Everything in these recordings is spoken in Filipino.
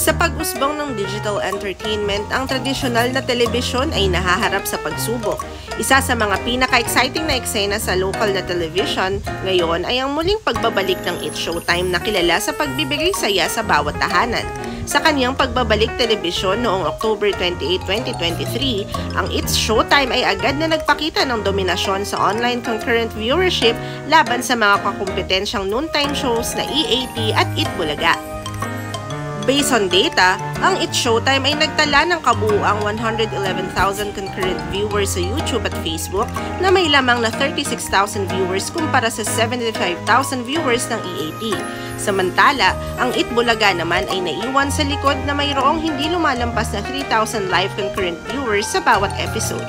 Sa pag-usbong ng digital entertainment, ang tradisyonal na telebisyon ay nahaharap sa pagsubok. Isa sa mga pinaka-exciting na eksena sa local na television ngayon ay ang muling pagbabalik ng It's Showtime na kilala sa pagbibigay saya sa bawat tahanan. Sa kanyang pagbabalik telebisyon noong October 28, 2023, ang It's Showtime ay agad na nagpakita ng dominasyon sa online concurrent viewership laban sa mga kakumpetensyang noontime shows na EAT at Itbulaga. Based on data, ang It's Showtime ay nagtala ng kabuuang 111,000 concurrent viewers sa YouTube at Facebook na may lamang na 36,000 viewers kumpara sa 75,000 viewers ng EAT. Samantala, ang Itbulaga naman ay naiwan sa likod na mayroong hindi lumalampas na 3,000 live concurrent viewers sa bawat episode.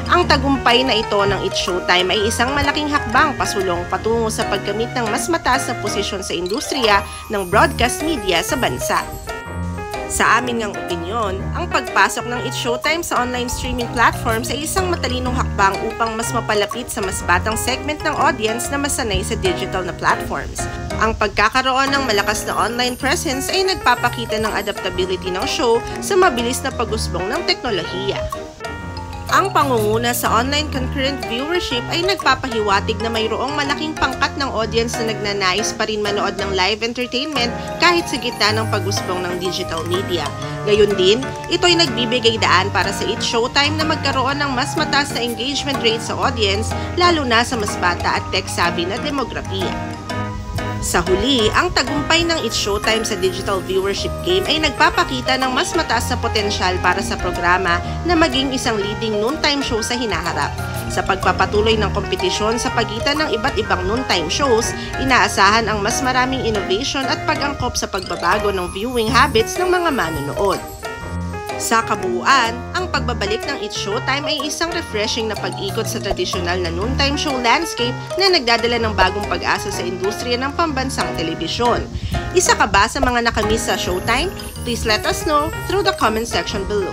Ang tagumpay na ito ng It's Showtime ay isang malaking hakbang pasulong patungo sa pagkamit ng mas mataas na posisyon sa industriya ng broadcast media sa bansa. Sa amin ngang opinyon, ang pagpasok ng It's Showtime sa online streaming platforms ay isang matalinong hakbang upang mas mapalapit sa mas batang segment ng audience na masanay sa digital na platforms. Ang pagkakaroon ng malakas na online presence ay nagpapakita ng adaptability ng show sa mabilis na pag-usbong ng teknolohiya. Ang pangunguna sa online concurrent viewership ay nagpapahiwatig na mayroong malaking pangkat ng audience na nagnanais pa rin manood ng live entertainment kahit sa gitna ng pag-usbong ng digital media. Gayun din, ito'y nagbibigay daan para sa It's Showtime na magkaroon ng mas mataas na engagement rate sa audience, lalo na sa mas bata at tech-savvy na demografiya. Sa huli, ang tagumpay ng It's Showtime sa digital viewership game ay nagpapakita ng mas mataas na potensyal para sa programa na maging isang leading noontime show sa hinaharap. Sa pagpapatuloy ng kompetisyon sa pagitan ng iba't ibang noontime shows, inaasahan ang mas maraming innovation at pag-angkop sa pagbabago ng viewing habits ng mga manonood. Sa kabuuan, ang pagbabalik ng It's Showtime ay isang refreshing na pag-ikot sa tradisyonal na noontime show landscape na nagdadala ng bagong pag-asa sa industriya ng pambansang telebisyon. Isa ka ba sa mga nakamiss sa Showtime? Please let us know through the comment section below.